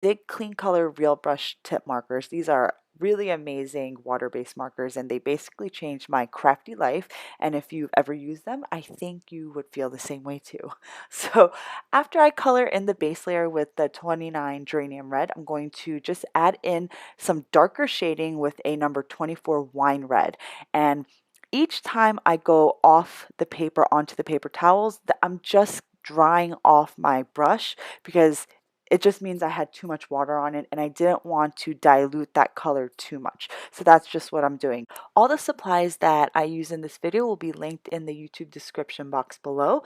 Big Clean Color Real Brush Tip Markers. These are really amazing water-based markers, and they basically changed my crafty life. And if you've ever used them, I think you would feel the same way too. So after I color in the base layer with the 29 Geranium Red, I'm going to just add in some darker shading with a number 24 Wine Red. And each time I go off the paper onto the paper towels, I'm just drying off my brush because it just means I had too much water on it and I didn't want to dilute that color too much. So that's just what I'm doing. All the supplies that I use in this video will be linked in the YouTube description box below.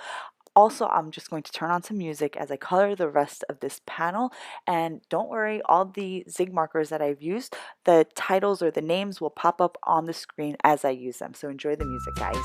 Also, I'm just going to turn on some music as I color the rest of this panel. And don't worry, all the zig markers that I've used, the titles or the names will pop up on the screen as I use them. So enjoy the music, guys.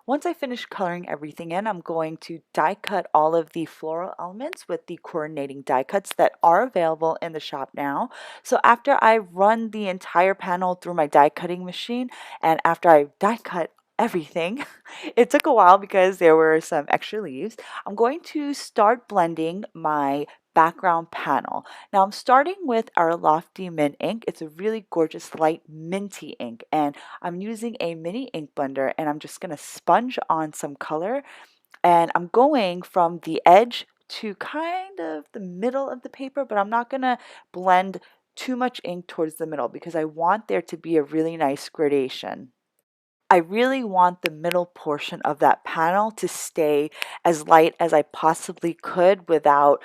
Once I finish coloring everything in, I'm going to die cut all of the floral elements with the coordinating die cuts that are available in the shop now. So after I run the entire panel through my die cutting machine and after I die cut everything, it took a while because there were some extra leaves. I'm going to start blending my background panel. Now I'm starting with our Lofty Mint ink. It's a really gorgeous light minty ink, and I'm using a mini ink blender, and I'm just going to sponge on some color, and I'm going from the edge to kind of the middle of the paper, but I'm not going to blend too much ink towards the middle because I want there to be a really nice gradation. I really want the middle portion of that panel to stay as light as I possibly could without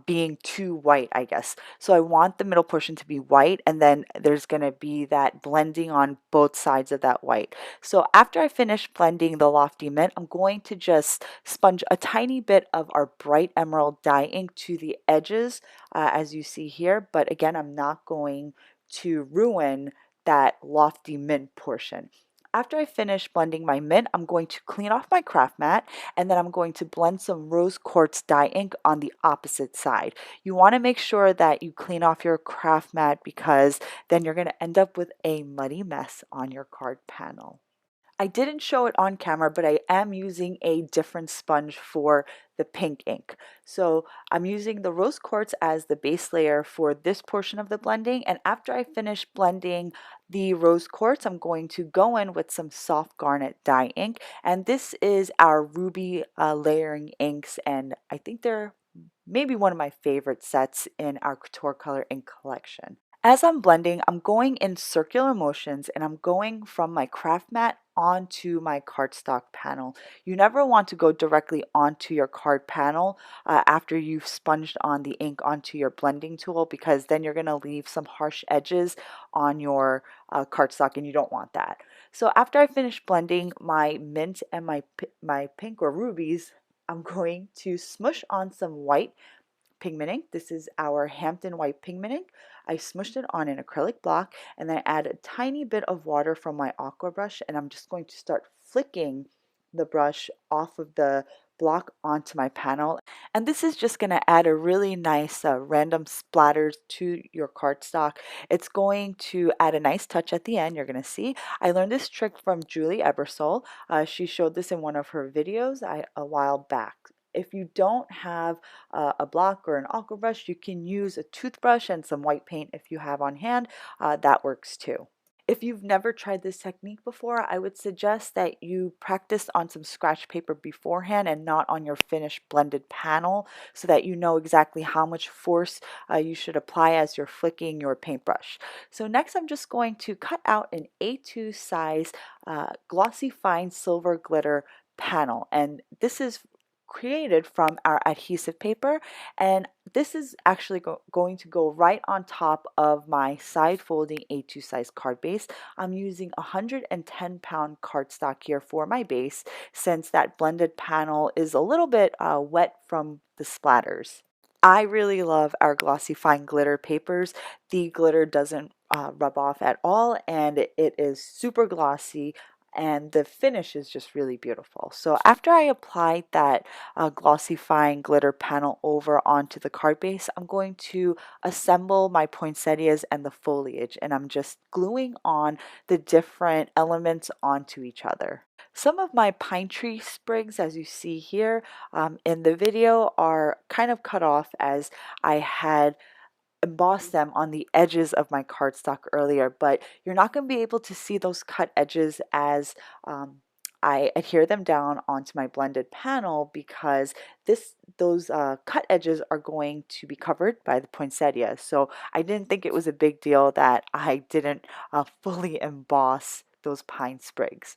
being too white, I guess. So I want the middle portion to be white, and then there's going to be that blending on both sides of that white. So after I finish blending the Lofty Mint, I'm going to just sponge a tiny bit of our bright emerald dye ink to the edges, as you see here. But again, I'm not going to ruin that Lofty Mint portion. After I finish blending my mint, I'm going to clean off my craft mat, and then I'm going to blend some rose quartz dye ink on the opposite side. You want to make sure that you clean off your craft mat because then you're going to end up with a muddy mess on your card panel. I didn't show it on camera, but I am using a different sponge for the pink ink. So I'm using the rose quartz as the base layer for this portion of the blending. And after I finish blending the rose quartz, I'm going to go in with some soft garnet dye ink. And this is our ruby layering inks. And I think they're maybe one of my favorite sets in our Couture Color ink collection. As I'm blending, I'm going in circular motions and I'm going from my craft mat onto my cardstock panel. You never want to go directly onto your card panel after you've sponged on the ink onto your blending tool, because then you're going to leave some harsh edges on your cardstock, and you don't want that. So after I finish blending my mint and my pink or rubies, I'm going to smush on some white pigment ink. This is our Hampton White pigment ink. I smushed it on an acrylic block, and then I add a tiny bit of water from my aqua brush, and I'm just going to start flicking the brush off of the block onto my panel. And this is just going to add a really nice random splatters to your cardstock. It's going to add a nice touch at the end. You're going to see. I learned this trick from Julie Ebersole. She showed this in one of her videos a while back. If you don't have a block or an aqua brush, you can use a toothbrush and some white paint if you have on hand. That works too. If you've never tried this technique before, I would suggest that you practice on some scratch paper beforehand and not on your finished blended panel, so that you know exactly how much force you should apply as you're flicking your paintbrush. So next I'm just going to cut out an A2 size glossy fine silver glitter panel, and this is created from our adhesive paper, and this is actually going to go right on top of my side folding A2 size card base. I'm using 110-pound cardstock here for my base, since that blended panel is a little bit wet from the splatters. I really love our glossy fine glitter papers. The glitter doesn't rub off at all, and it is super glossy, and the finish is just really beautiful. So after I applied that glossy fine glitter panel over onto the card base, I'm going to assemble my poinsettias and the foliage, and I'm just gluing on the different elements onto each other. Some of my pine tree sprigs, as you see here in the video, are kind of cut off as I had emboss them on the edges of my cardstock earlier, but you're not going to be able to see those cut edges as I adhere them down onto my blended panel, because those cut edges are going to be covered by the poinsettia. So I didn't think it was a big deal that I didn't fully emboss those pine sprigs.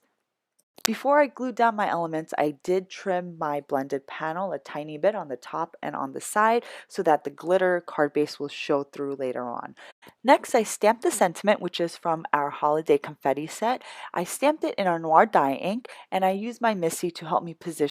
Before I glued down my elements, I did trim my blended panel a tiny bit on the top and on the side so that the glitter card base will show through later on. Next, I stamped the sentiment, which is from our holiday confetti set. I stamped it in our noir dye ink, and I used my Missy to help me position